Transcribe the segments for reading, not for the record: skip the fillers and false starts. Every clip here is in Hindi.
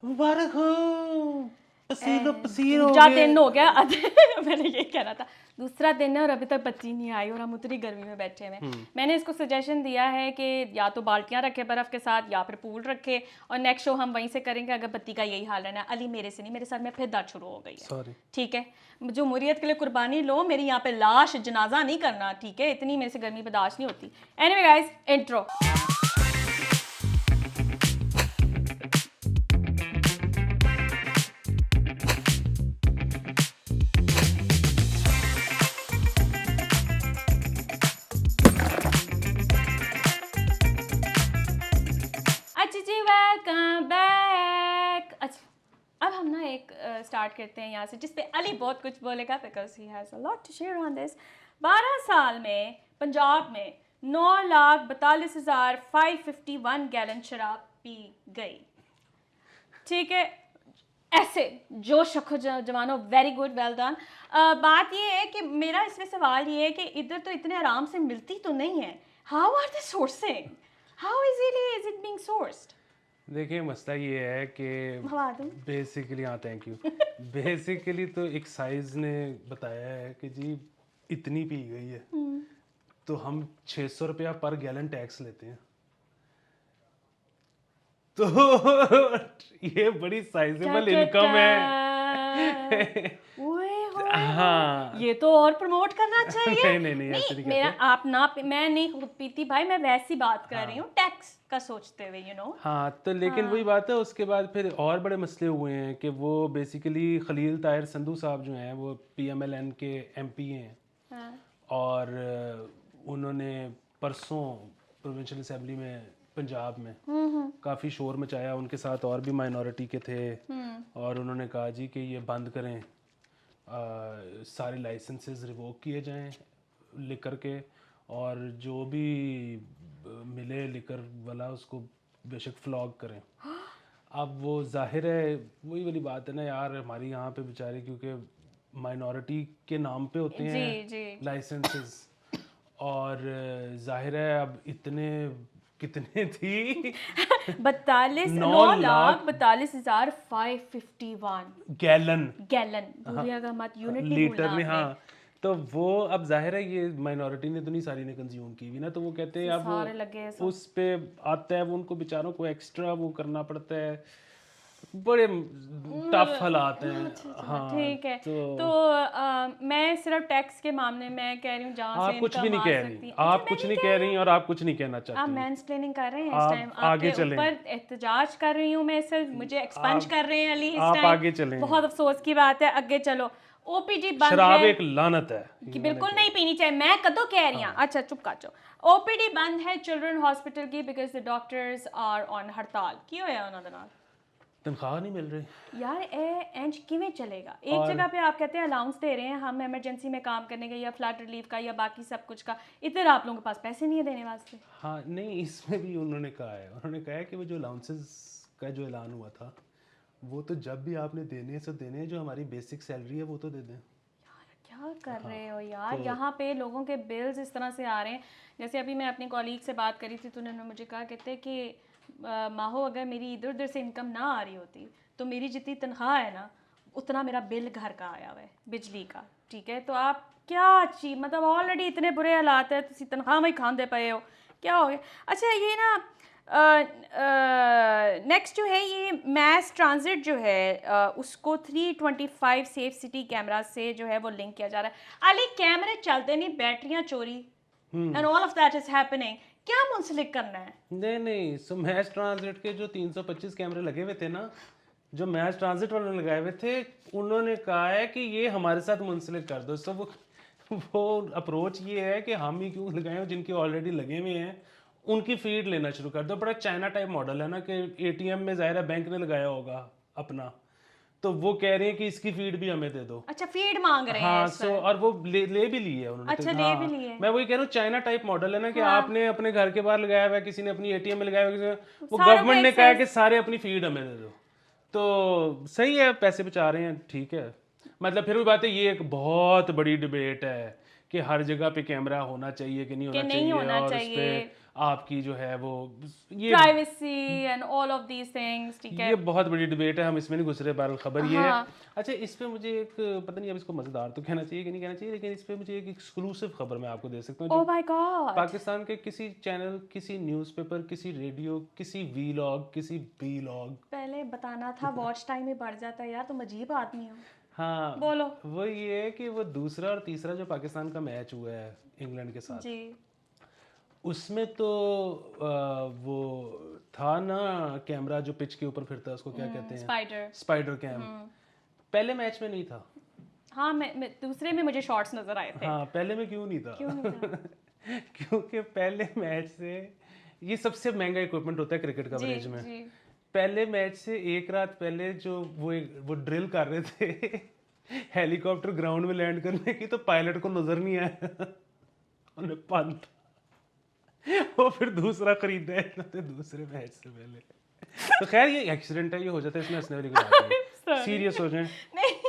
मुबारक हो, पसीनो पसीन हो दूसरा गए। दिन हो गया मैंने ये कहना था, दूसरा दिन है और अभी तक बच्ची नहीं आई और हम उतनी गर्मी में बैठे हैं। मैंने इसको सजेशन दिया है कि या तो बाल्टियां रखे बर्फ़ के साथ या फिर पूल रखे और नेक्स्ट शो हम वहीं से करेंगे अगर बत्ती का यही हाल है ना। अली मेरे से नहीं, मेरे सर में फिर दर्द शुरू हो गई है। सॉरी। ठीक है, जो मुरीयत के लिए कुर्बानी लो, मेरी यहाँ पे लाश जनाजा नहीं करना, ठीक है? इतनी मेरे से गर्मी बर्दाश्त नहीं होती। Anyway guys, intro. अच्छा जी, वेलकम बैक। अच्छा, अब हम ना एक स्टार्ट करते हैं यहाँ से जिस पे अली बहुत कुछ बोलेगा because he has a lot to share on this. 12 साल में पंजाब में 9,42,551 गैलन शराब पी गई। ठीक है, ऐसे जोश रखो जवानों, वेरी गुड, वेल डन। बात ये है कि मेरा इसमें सवाल ये है कि इधर तो इतने आराम से मिलती तो नहीं है। How are they sourcing? How easily is it being sourced? देखिए मसला ये है कि हवा दूं? बेसिकली, हाँ थैंक यू। बेसिकली तो एक साइज ने बताया है कि जी इतनी पी गई है, तो हम 600 रुपया पर गैलन टैक्स लेते हैं। तो ये बड़ी साइजेबल इनकम है। हाँ, ये तो और प्रमोट करना चाहिए। नहीं ऐसे नहीं मेरा कहते। आप ना मैं नहीं खुद पीती भाई, मैं वैसी बात कर रही हूँ टैक्स का सोचते हुए, यू नो। हाँ तो लेकिन वही बात है, उसके बाद फिर और बड़े मसले हुए हैं कि वो बेसिकली खलील ताहिर संधू साहब जो हैं वो PMLN के MP हैं। और उन्होंने परसों प्रोविंशियल असेंबली में पंजाब में काफ़ी शोर मचाया। उनके साथ और भी माइनॉरिटी के थे और उन्होंने कहा जी कि ये बंद करें, सारे लाइसेंसेस रिवोक किए जाएं लिकर के, और जो भी मिले लिकर वाला उसको बेशक फ्लॉग करें। अब वो जाहिर है वही वाली बात है ना यार, हमारी यहाँ पे बेचारे क्योंकि माइनॉरिटी के नाम पे होते हैं लाइसेंसेस, और जाहिर है अब इतने कितने थी 9,42,551 गैलन गैलन, भूलिएगा मत, यूनिट नहीं लीटर भूलना ने। आपने। हाँ तो वो अब जाहिर है ये माइनॉरिटी ने तो नहीं सारी ने कंज्यूम की हुई ना, तो वो कहते हैं अब सारे लगे हैं सब। उस पे आता है वो उनको बेचारों को एक्स्ट्रा वो करना पड़ता है, बड़े टफ हालात हैं। हाँ ठीक है, तो मैं सिर्फ टैक्स के मामले में कह रही हूँ जहाँ से आप कुछ भी इनकम नहीं आ कह सकती रही, है। आप कुछ नहीं कह रही और आप कुछ नहीं कहना आप चाहती। मैंसप्लेनिंग कर रहे हैं इस आप टाइम, आगे आपके चलें। ऊपर एहतजाज कर रही हूँ मैं, सिर्फ मुझे एक्सपंज कर रहे हैं अली इस आप टाइम। आगे चलें। बहुत अफसोस की बात है, आगे चलो। ओपीडी बंद शराब है एक लानत है कि बिल्कुल नहीं पीनी चाहिए, मैं कदों कह रही हूँ। अच्छा चुप कर जाओ। ओपीडी बंद है चिल्ड्रन हॉस्पिटल की because the doctors are on हड़ताल। की होया उन्हां दे नाल? तनख्वाह नहीं मिल रही यार ए इंज किवें चलेगा? एक जगह पे आप कहते हैं अलाउंस दे रहे हैं हम इमरजेंसी में काम करने का या फ्लड रिलीफ का या बाकी सब कुछ का, इधर आप लोगों के पास पैसे नहीं है देने वास्ते। हाँ नहीं, इसमें भी उन्होंने कहा है, उन्होंने कहा है कि वो जो अलाउंसेस का जो ऐलान हुआ था वो तो जब भी आपने देने हैं सो देने हैं, जो हमारी बेसिक सैलरी है वो तो दे दें। क्या कर रहे हो यार, यहाँ पे लोगों के बिल्स इस तरह से आ रहे हैं। जैसे अभी मैं अपनी कॉलीग से बात करी थी तो उन्होंने मुझे कहा, कहते कि माहो अगर मेरी इधर उधर से इनकम ना आ रही होती तो मेरी जितनी तनख्वाह है ना उतना मेरा बिल घर का आया हुआ है बिजली का। ठीक है, तो आप क्या चीज, मतलब ऑलरेडी इतने बुरे हालात है, तुसी तनख्वाह में ही खांदे पे हो, क्या हो गया? अच्छा ये ना नेक्स्ट जो है ये मैस ट्रांजिट जो है उसको 325 सेफ सिटी कैमरा से जो है वो लिंक किया जा रहा है। अली कैमरे चलते नहीं, बैटरियां चोरी and all of that is happening, क्या मुंसलिक करना है? नहीं सो मैस ट्रांजिट के जो 325 कैमरे लगे हुए थे ना, जो मैस ट्रांजिट वालों ने लगाए हुए थे, उन्होंने कहा है कि ये हमारे साथ मुंसलिक कर दो। सो वो अप्रोच ये है कि हम ही क्यों लगाए, जिनके ऑलरेडी लगे हुए हैं उनकी फीड लेना शुरू कर दो। बड़ा चाइना टाइप मॉडल है ना कि ATM में ज़ाहिर है बैंक ने लगाया होगा अपना, तो वो कह रहे हैं कि इसकी फीड भी हमें दे दो। अच्छा फीड मांग रहे हैं हाँ इस सो और वो ले भी ली है उन्होंने। अच्छा तो, ले हाँ, भी लिए। मैं वही कह रहा हूँ, चाइना टाइप मॉडल है ना कि आपने अपने घर के बाहर लगाया हुआ है, किसी ने अपनी ATM में लगाया हुआ है, वो सारों को गवर्नमेंट ने एक कहा है साथ- कि सारे अपनी फीड हमें दे दो। तो सही है, पैसे बचा रहे हैं, ठीक है। मतलब फिर भी बात है, ये एक बहुत बड़ी डिबेट है कि हर जगह पे कैमरा होना चाहिए कि नहीं होना चाहिए, और उस चाहिए। पर आपकी जो है वो ये privacy and all of these things, ठीक है। ये बहुत बड़ी डिबेट है, हम इसमें नहीं घुस रहे। बहरहाल खबर ये है। हाँ। अच्छा, इस पे मुझे एक, पता नहीं अब इसको मजेदार तो कहना चाहिए कि नहीं कहना चाहिए, लेकिन इस पे मुझे एक एक्सक्लूसिव खबर मैं आपको दे सकता हूँ ओह जो माय गॉड। पाकिस्तान के किसी चैनल, किसी न्यूज़पेपर, किसी रेडियो, किसी वीलॉग, किसी बीलॉग, पहले बताना था, वॉच टाइम ही बढ़ जाता है यार, तुम अजीब आदमी हो। हाँ बोलो। वो ये है कि वो दूसरा और तीसरा जो पाकिस्तान का मैच हुआ है इंग्लैंड के साथ, जी। उसमें तो वो था ना कैमरा जो पिच के ऊपर फिरता है, उसको क्या कहते हैं? स्पाइडर। Spider cam. पहले मैच में नहीं था। हाँ, मैं दूसरे में मुझे शॉर्ट्स नजर आए थे। हाँ, पहले में क्यों नहीं था? क्यों नहीं था? क्योंकि पहले मैच से, ये सबसे महंगा इक्विपमेंट होता है क्रिकेट कवरेज में। जी। पहले मैच से एक रात पहले जो वो ड्रिल कर रहे थे हेलीकॉप्टर ग्राउंड में लैंड करने की, तो पायलट को नजर नहीं आया उन्हें पंत वो फिर दूसरा खरीदा है इन्होंने दूसरे मैच से पहले। तो खैर ये एक्सीडेंट है, ये हो जाता है, इसमें हंसने वाली कोई बात नहीं। सीरियस हो जाए,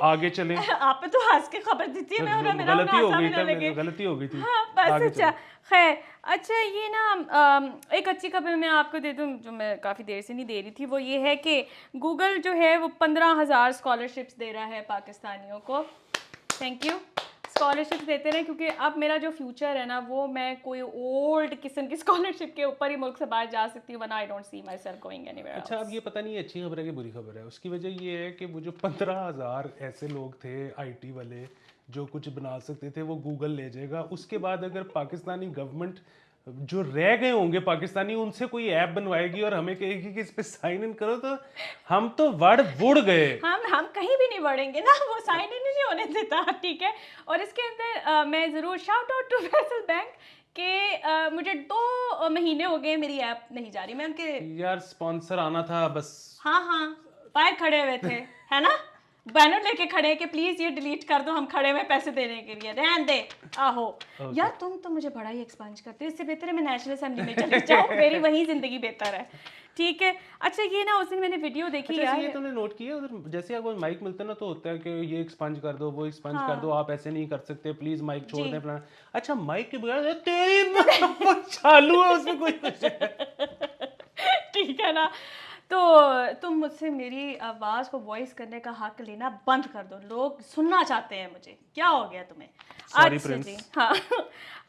आगे चले। आप पे तो हंस के खबर दी थी मैं, और मेरा गलती हो हंसा गई भी ना लगे। थी, गलती हो गई थी। हाँ बस। आगे अच्छा खैर, अच्छा ये ना एक अच्छी खबर मैं आपको दे दूं जो मैं काफ़ी देर से नहीं दे रही थी, वो ये है कि गूगल जो है वो 15,000 स्कॉलरशिप्स दे रहा है पाकिस्तानियों को। Thank you. स्कॉलरशिप देते रहे, क्योंकि अब मेरा जो फ्यूचर है ना वो मैं कोई ओल्ड किस्म की स्कॉलरशिप के ऊपर ही मुल्क से बाहर जा सकती हूँ, वरना I don't see my self going anywhere. अच्छा, अब ये पता नहीं है अच्छी खबर है कि बुरी खबर है। उसकी वजह ये है कि वो जो 15,000 ऐसे लोग थे आईटी वाले जो कुछ बना सकते थे, वो गूगल ले जाएगा। उसके बाद अगर पाकिस्तानी गवर्नमेंट जो रह गए होंगे पाकिस्तानी, उनसे कोई ऐप बनवाएगी और हमें कहेगी कि इस पे साइन इन करो, तो हम तो वुड़ गए। हम कहीं भी नहीं बढ़ेंगे ना, वो साइन इन नहीं होने देता, ठीक है। और इसके अंदर मैं ज़रूर shout out to Faysal bank कि मुझे 2 महीने हो गए मेरी ऐप नहीं जा रही। मैं उनके यार स्पॉन्सर आना था बस। हाँ बाहर खड़े हुए थे, है ना, बैनर लेके खड़े कि प्लीज ये डिलीट कर दो, हम खड़े हुए पैसे देने के लिए, रहन दे। आहो यार, तुम तो मुझे बड़ा ही एक्सपांज करते हो, इससे बेहतर है मैं नेशनल असेंबली में चली जाऊँ, मेरी वही जिंदगी बेहतर है, ठीक है। अच्छा ये ना उस दिन मैंने वीडियो देखी। अच्छा, यार ये तुमने नोट किया उधर जैसे आपको माइक मिलता है ना, तो होता है कि ये एक्सपंज कर दो, वो एक्सपंज कर दो, आप ऐसे नहीं कर सकते, प्लीज माइक छोड़ दें फलाना। अच्छा, माइक के बगैर तेरी चालू है उसमें कोई ठीक है ना। तो तुम मुझसे मेरी आवाज़ को वॉइस करने का हक लेना बंद कर दो, लोग सुनना चाहते हैं मुझे, क्या हो गया तुम्हें? अच्छा जी हाँ।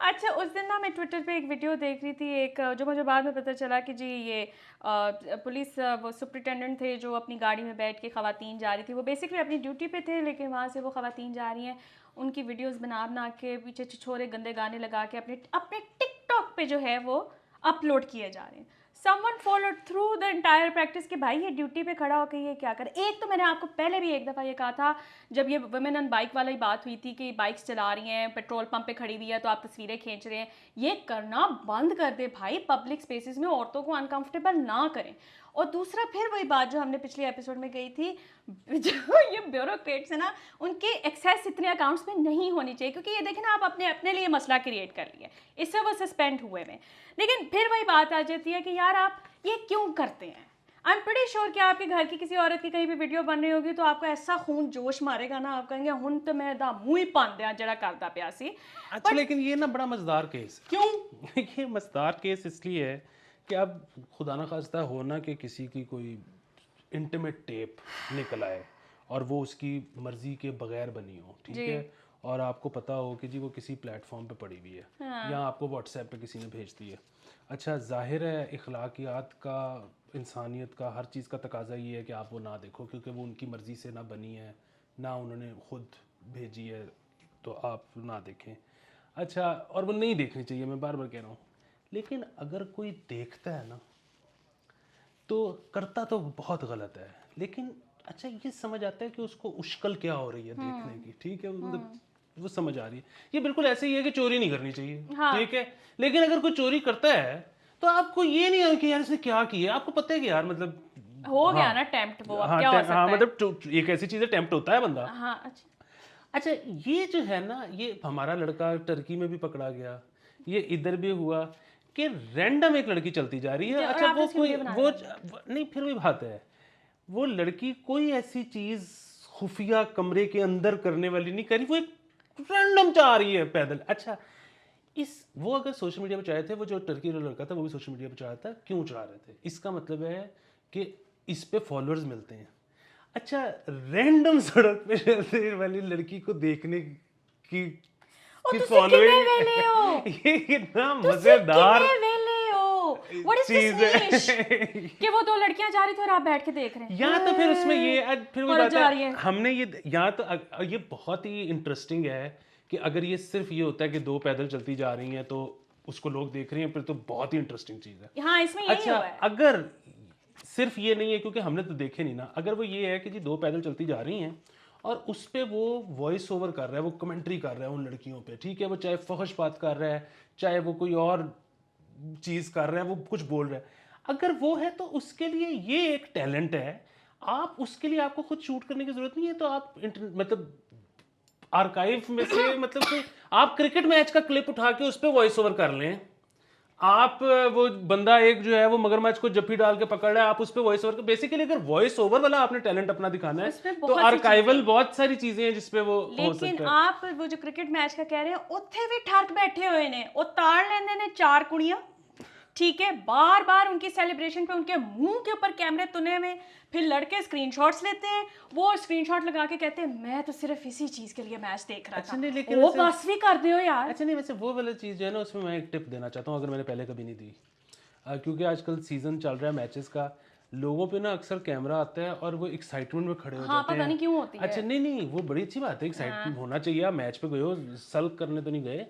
अच्छा उस दिन ना मैं ट्विटर पे एक वीडियो देख रही थी, एक जो मुझे बाद में पता चला कि जी ये पुलिस वो सुपरिटेंडेंट थे जो अपनी गाड़ी में बैठ के ख़वातीन जा रही थी, वो बेसिकली अपनी ड्यूटी पे थे, लेकिन वहाँ से वो ख़वातीन जा रही हैं, उनकी वीडियोस बना के पीछे छिछोरे गंदे गाने लगा के अपने टिकटॉक पे जो है वो अपलोड किए जा रहे हैं। Someone followed through the entire practice कि भाई ये ड्यूटी पे खड़ा होकर ये क्या करे। एक तो मैंने आपको पहले भी एक दफ़ा ये कहा था जब ये वुमेन ऑन बाइक वाली बात हुई थी कि बाइक्स चला रही हैं, पेट्रोल पंप पे खड़ी हुई है तो आप तस्वीरें खींच रहे हैं, ये करना बंद कर दे भाई, पब्लिक स्पेसेस में औरतों को अनकंफर्टेबल ना करें। और दूसरा फिर वही बात जो हमने पिछले एपिसोड में गई थी, जो ये ब्यूरोक्रेट्स है ना, उनके एक्सेस इतने अकाउंट्स में नहीं होनी चाहिए, क्योंकि ये देखें ना आप अपने लिए मसला क्रिएट कर लिया, इससे वो सस्पेंड हुए में। लेकिन फिर वही बात आ जाती है कि यार आप ये क्यों करते हैं। आई एम प्रीटी श्योर कि आपके घर की किसी औरत की कहीं भी वीडियो बन रही होगी तो आपको ऐसा खून जोश मारेगा ना, आप कहेंगे हुन तो मैं दा मुँह ही पान दिया जरा करता प्यासी। अच्छा लेकिन ये ना बड़ा मजेदार केस। क्यों? ये मजेदार केस इसलिए है कि अब खुदा ना खास्ता हो ना कि किसी की कोई इंटीमेट टेप निकल आए और वो उसकी मर्जी के बगैर बनी हो, ठीक है, और आपको पता हो कि जी वो किसी प्लेटफॉर्म पे पड़ी हुई है या आपको व्हाट्सएप पे किसी ने भेज दी है। अच्छा जाहिर है इखलाकियात का, इंसानियत का, हर चीज़ का तकाजा ये है कि आप वो ना देखो, क्योंकि वो उनकी मर्ज़ी से ना बनी है, ना उन्होंने ख़ुद भेजी है, तो आप ना देखें। अच्छा, और वो नहीं देखनी चाहिए, मैं बार बार कह रहा हूँ। लेकिन अगर कोई देखता है ना तो करता तो बहुत गलत है, लेकिन अच्छा ये समझ आता है कि उसको उश्कल क्या हो रही है देखने की, ठीक है, मतलब वो समझ आ रही है। ये बिल्कुल ऐसे ही है कि चोरी नहीं करनी चाहिए, ठीक है, लेकिन अगर कोई चोरी करता है तो आपको ये नहीं है कि यार इसने क्या किया, आपको पता है कि यार मतलब हो गया ना टेम्प्ट, वो अब क्या हो सकता है। मतलब एक ऐसी चीज़ है, टेम्प्ट होता है बंदा। हाँ अच्छा ये जो है ना, ये हमारा लड़का टर्की में भी पकड़ा गया, ये इधर भी हुआ कि रैंडम एक लड़की चलती जा रही है। अच्छा वो कोई वो नहीं, फिर भी बात है, वो लड़की कोई ऐसी चीज़ खुफिया कमरे के अंदर करने वाली नहीं करी, वो एक रैंडम जा रही है पैदल। अच्छा इस वो अगर सोशल मीडिया पे चढ़ाए थे, वो जो टर्की वाला लड़का था वो भी सोशल मीडिया पे चढ़ा था, क्यों चढ़ा रहे थे? इसका मतलब है कि इस पे फॉलोअर्स मिलते हैं। अच्छा, रैंडम सड़क पे चलते वाली लड़की को देखने की फॉलोइंग ये कितना मजेदार चीज है कि वो दो लड़कियां जा रही थी और आप बैठ के देख रहे हैं। या तो फिर उसमें ये फिर वो बात है, हमने ये या तो ये बहुत ही इंटरेस्टिंग है कि अगर ये सिर्फ ये होता है कि दो पैदल चलती जा रही हैं तो उसको लोग देख रहे हैं, फिर तो बहुत ही इंटरेस्टिंग चीज है। हाँ, इसमें यही अच्छा, हुआ है। अगर सिर्फ ये नहीं है, क्योंकि हमने तो देखे नहीं ना, अगर वो ये है कि जी दो पैदल चलती जा रही हैं और उस पे वो वॉइस ओवर कर रहा है, वो कमेंट्री कर रहा है उन लड़कियों पे, ठीक है, वो चाहे फहश बात कर रहा है, चाहे वो कोई और चीज कर रहा है, वो कुछ बोल रहा है, अगर वो है तो उसके लिए ये एक टैलेंट है। आप उसके लिए आपको खुद शूट करने की जरूरत नहीं है, तो आप मतलब आर्काइव में से मतलब कोई आप क्रिकेट मैच का क्लिप उठा के उस पर वॉइस ओवर कर लें। आप वो बंदा एक जो है वो मगरमच्छ को जप्पी डाल के पकड़ रहा है, आप उस पे वॉइस ओवर, बेसिकली अगर वॉइस ओवर वाला आपने टैलेंट अपना दिखाना है तो आर्काइवल बहुत सारी चीजें हैं जिसपे वो हो सकता है। लेकिन आप वो जो क्रिकेट मैच का कह रहे हैं, उत्थे भी ठरक बैठे हुए ने, उतार लेंदे ने चार कुड़ियां, ठीक है, बार बार उनकी सेलिब्रेशन पे उनके मुंह के ऊपर कैमरे तुने हुए, फिर लड़के स्क्रीनशॉट्स लेते हैं, वो स्क्रीनशॉट लगा के कहते हैं मैं तो सिर्फ इसी चीज के लिए मैच देख रहा था। नहीं, लेकिन वो बस भी कर दो यार। अच्छा नहीं, वैसे वो वाली चीज़ जो है ना, उसमें मैं एक टिप देना चाहता हूँ, अगर मैंने पहले कभी नहीं दी, क्योंकि आजकल सीजन चल रहा है मैचेस का, लोगों पे ना अक्सर कैमरा आता है और वो एक्साइटमेंट में खड़े हो जाते हैं। पता नहीं क्यों होती है। अच्छा नहीं, वो बड़ी अच्छी बात है, एक्साइटमेंट होना चाहिए, आप मैच पे गए हो, सल्क करने तो नहीं गए।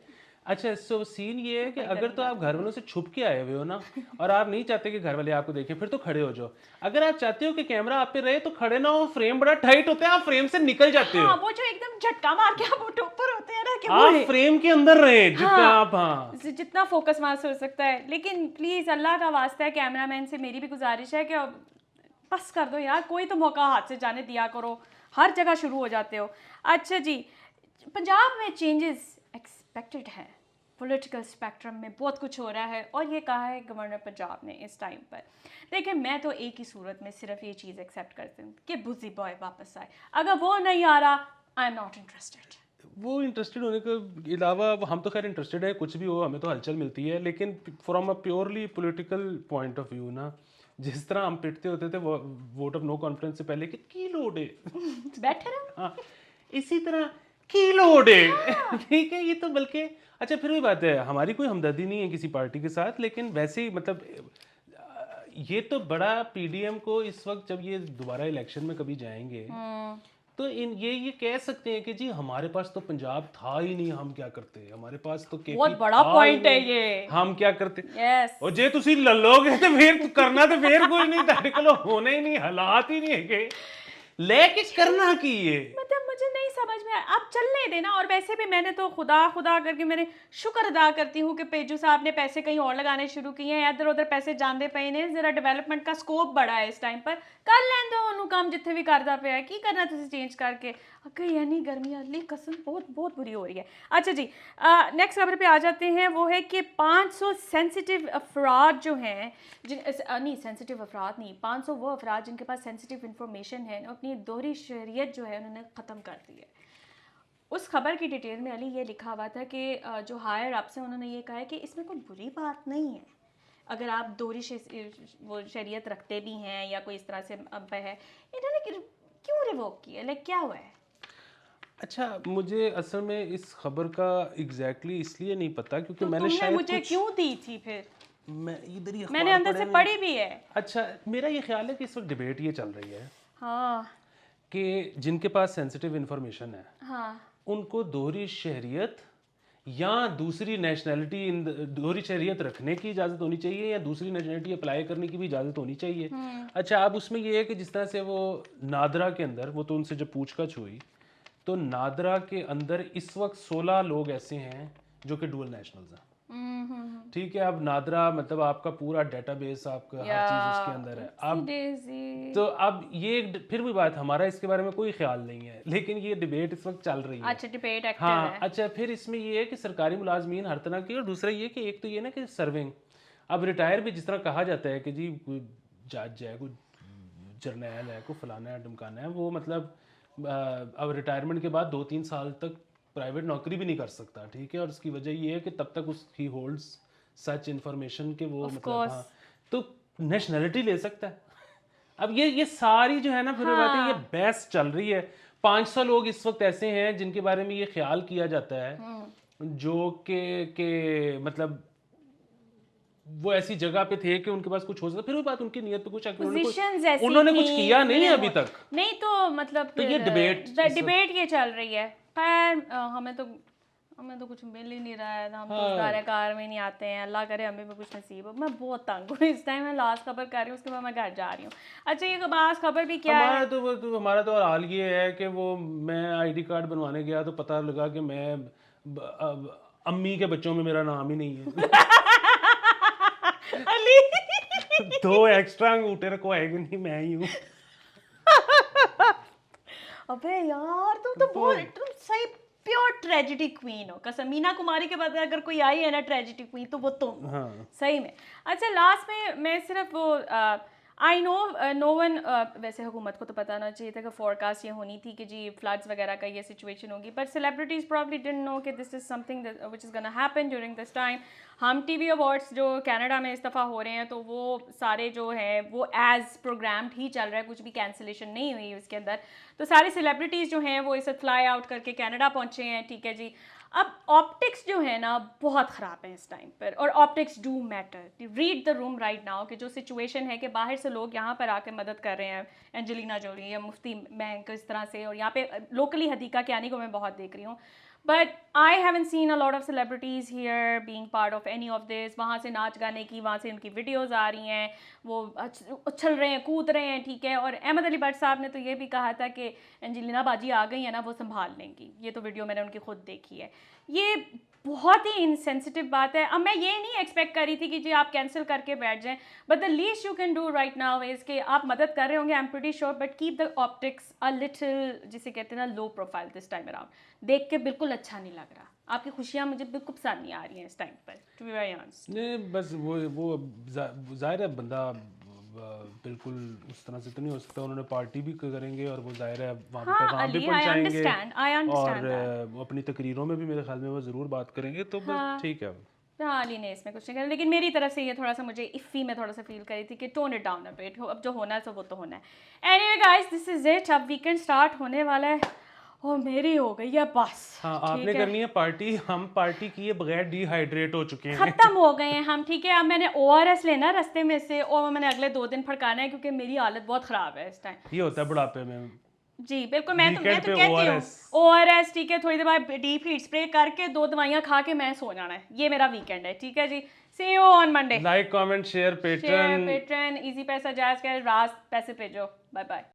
अच्छा, सो सीन ये है कि अगर तो आप घर वालों से छुप के आए हुए हो ना और आप नहीं चाहते कि घर वाले आपको देखें, फिर तो खड़े हो जाओ। अगर आप चाहते हो कि कैमरा आप पे रहे तो खड़े ना हो, फ्रेम बड़ा टाइट होता है, आप फ्रेम से निकल जाते हो। वो जो एकदम झटका मार के आप ऊपर होते हैं ना, कि आप फ्रेम के अंदर रहे जितना आप जितना फोकस वहां से हो सकता है। लेकिन प्लीज अल्लाह का वास्ता है, कैमरामैन से मेरी भी गुजारिश है कि बस कर दो यार, कोई तो मौका हाथ से जाने दिया करो, हर जगह शुरू हो जाते हो। अच्छा जी, पंजाब में चेंजेस एक्सपेक्टेड है, पॉलिटिकल स्पेक्ट्रम में बहुत कुछ हो रहा है और ये कहा है गवर्नर पंजाब ने इस टाइम पर। देखिए, मैं तो एक ही सूरत में सिर्फ ये चीज़ एक्सेप्ट करती हूँ कि बुजी बॉय वापस आए। अगर वो नहीं आ रहा, आई एम नॉट इंटरेस्टेड। वो इंटरेस्टेड होने के अलावा हम तो खैर इंटरेस्टेड है, कुछ भी हो हमें तो हलचल मिलती है, लेकिन from a purely political point of view ना, जिस तरह हम पिटते होते थे वोट ऑफ नो कॉन्फिडेंस से पहले कि की लोड है बैठे रहो, हाँ, इसी तरह की लोड है ठीक है, ये तो बल्कि अच्छा फिर भी बात है, हमारी कोई हमदर्दी नहीं है किसी पार्टी के साथ, लेकिन वैसे ही मतलब ये तो बड़ा पीडीएम को इस वक्त जब ये दोबारा इलेक्शन में कभी जाएंगे तो ये कह सकते हैं कि जी हमारे पास तो पंजाब था ही नहीं, हम क्या करते, हमारे पास तो केपी बहुत बड़ा पॉइंट है ये, हम क्या करते। यस, और जे तुसी लल्लोगे तो फिर करना तो फिर कोई नहीं, तेरे को होने ही नहीं, हालात ही नहीं है लेके करना की ये, मतलब मुझे नहीं समझ में आया। आप चलने देना। और वैसे भी मैंने तो खुदा करके मैंने शुक्र अदा करती हूँ कि पेजू साहब ने पैसे कहीं और लगाने शुरू किए हैं, इधर उधर पैसे जाते पे ने, जरा डेवलपमेंट का स्कोप बढ़ा है इस टाइम पर, कर लें दो उन्होंने काम जिथे भी करता पे है, की करना तुझे चेंज करके। अगर यानी गर्मी अगली कसम बहुत बहुत बुरी हो रही है। अच्छा जी, नेक्स्ट खबर पे आ जाते हैं। वो है कि 500 सेंसिटिव अफराद जो हैं, नहीं सेंसिटिव अफराद नहीं, 500 वो अफराद जिनके पास सेंसिटिव इंफॉर्मेशन है, अपनी दोहरी शरीयत जो है उन्होंने ख़त्म कर दी है। उस खबर की डिटेल में अली ये लिखा हुआ था कि जो हायर अप से उन्होंने ये कहा है कि इसमें कोई बुरी बात नहीं है अगर आप दोहरी वो शरीयत रखते भी हैं या कोई इस तरह से अब है। इन्होंने क्यों रिवोक किया, लाइक क्या हुआ है? अच्छा, मुझे असल में इस खबर का एग्जैक्टली इसलिए नहीं पता क्योंकि मैंने शायद मुझे क्यों दी थी फिर, मैं इधर ही मैंने अंदर से पढ़ी भी है। अच्छा, मेरा ये ख्याल है कि इस वक्त डिबेट ये चल रही है हाँ कि जिनके पास सेंसिटिव इंफॉर्मेशन है हाँ उनको दोहरी शहरियत या दूसरी नेशनैलिटी, दोहरी शहरियत रखने की इजाज़त होनी चाहिए या दूसरी नेशनैलिटी अप्लाई करने की भी इजाज़त होनी चाहिए। अच्छा, अब उसमें ये है कि जिस तरह से वो नादरा के अंदर, वो तो उनसे जब पूछताछ हुई तो नादरा के अंदर इस वक्त 16 लोग ऐसे हैं जो कि डुअल नेशनल्स हैं। ठीक है, अब नादरा मतलब आपका पूरा डेटाबेस, आपका हर चीज़ उसके अंदर है। अब तो अब ये फिर भी बात, हमारा इसके बारे में कोई ख्याल नहीं है, लेकिन ये डिबेट इस वक्त चल रही है। अच्छा, डिबेट एक्टिव हाँ है। अच्छा, फिर इसमें ये है कि सरकारी मुलाजमीन हर तरह की, और दूसरा ये कि एक तो ये ना कि सर्विंग, अब रिटायर भी जिस तरह कहा जाता है कि जी कोई जज है, कोई जर्नैल है, कोई फलाना है, ढमकाना है, वो मतलब अब रिटायरमेंट के बाद 2-3 साल तक प्राइवेट नौकरी भी नहीं कर सकता, ठीक है, और उसकी वजह ये है कि तब तक ही होल्ड्स सच इंफॉर्मेशन के वो मतलब हाँ, तो नेशनलिटी ले सकता है। अब ये सारी जो है ना फिर बात है, ये बहस चल रही है। 500 लोग इस वक्त ऐसे हैं जिनके बारे में ये ख्याल किया जाता है जो के मतलब वो ऐसी जगह पे थे कि उनके पास कुछ हो सकता, फिर वो बात उनकी नीयत पे कुछ उन्होंने कुछ किया नहीं है अभी तक, नहीं तो मतलब तो ये डिबेट ये चल रही है। खैर हमें तो कुछ मिल ही नहीं रहा है, हम तो कार में नहीं आते हैं, अल्लाह करे हमें भी कुछ नसीब हो। मैं बहुत तंग हूँ इस टाइम, मैं लास्ट खबर कर रही हूँ, उसके बाद मैं घर जा रही हूँ। अच्छा ये लास्ट खबर भी क्या है? हमारा तो हाल ये है कि वो मैं आईडी कार्ड बनवाने गया तो पता लगा कि मैं अम्मी के बच्चों में मेरा नाम ही नहीं है। अली 2 एक्स्ट्रा अंगूठे रखवाएगी नहीं, मैं ही हूँ। अबे यार तुम सही प्योर ट्रेजेडी क्वीन हो कसम। मीना कुमारी के बाद अगर कोई आई है ना ट्रेजेडी क्वीन तो वो तुम हो। हाँ। सही में। अच्छा लास्ट में मैं सिर्फ वो आई नो वन, वैसे हुकूमत को तो पता ना चाहिए था कि फोरकास्ट ये होनी थी कि जी फ्लड्स वगैरह का ये सिचुएशन होगी, but celebrities probably didn't know कि this is something which is gonna happen during this time. हम टीवी अवार्ड्स जो कनाडा में इस दफ़ा हो रहे हैं तो वो सारे जो है वो एज प्रोग्राम्ड ही चल रहा है, कुछ भी कैंसिलेशन नहीं हुई उसके अंदर। तो सारे सेलिब्रिटीज़ जो हैं वो इसे फ्लाई आउट करके कनाडा पहुँचे हैं, ठीक है जी। अब ऑप्टिक्स जो है ना बहुत ख़राब है इस टाइम पर, और optics do matter. Read the room right now कि जो सिचुएशन है कि बाहर से लोग यहाँ पर आके मदद कर रहे हैं, एंजेलिना जोली या मुफ्ती बैंक इस तरह से, और यहाँ पे लोकली हदीका कियानी को मैं बहुत देख रही हूँ। But I haven't seen a lot of celebrities here being part of any of this. वहाँ से नाच गाने की, वहाँ से उनकी वीडियोज़ आ रही हैं, वो उछल रहे हैं, कूद रहे हैं, ठीक है। और अहमद अली भट्ट साहब ने तो ये भी कहा था कि एंजेलिना बाजी आ गई है ना, वो संभाल लेंगी। ये तो वीडियो मैंने उनकी खुद देखी है। ये बहुत ही इनसेंसिटिव बात है। अब मैं ये नहीं एक्सपेक्ट कर रही थी कि जी आप कैंसिल करके बैठ जाएं, but the least you can do right now is कि आप मदद कर रहे होंगे, I am pretty sure, but keep the optics a little, जिसे कहते हैं ना, low profile this time around. देख के बिल्कुल अच्छा नहीं लग रहा, आपकी खुशियाँ मुझे बिल्कुल पसंद नहीं आ रही हैं इस टाइम पर, टू बी वेरी ऑनेस्ट। नहीं बस वो जाहिर है बंदा बिल्कुल उस तरह से तो नहीं हो सकता, उन्होंने पार्टी भी करेंगे और वो जाहिर है वहाँ पे पैगाम भी पहुँचाएंगे और वो अपनी तकरीरों में भी मेरे ख्याल में वो ज़रूर बात करेंगे, तो बस ठीक है। हाँ अली ने इसमें कुछ नहीं करा, लेकिन मेरी तरफ से ये थोड़ा सा मुझे इफ़ी में थोड़ा सा फील करी थी कि tone it down a bit, अब जो होना है तो वो तो होना है। Anyway guys this is it, अब वीकेंड स्टार्ट होने वाला है और मेरी हो गई है बस। हाँ आपने करनी है पार्टी, हम पार्टी किए बगैर डिहाइड्रेट हो चुके हैं, खत्म हो गए हैं हम, ठीक है। अब मैंने ORS लेना रास्ते में से, और मैंने अगले 2 दिन फड़काना है क्योंकि मेरी हालत बहुत ख़राब है इस टाइम। ये होता है बुढ़ापे में जी बिल्कुल। मैं तो कहती हूँ ORS, ठीक है, थोड़ी देर बाद डीप हीट स्प्रे करके 2 दवाइयाँ खा के मैं सो जाना है। ये मेरा वीकेंड है, ठीक है जी। See you on Monday. Like comment share Patreon Easypaisa जायज़ के राज पैसे भेजो। Bye bye.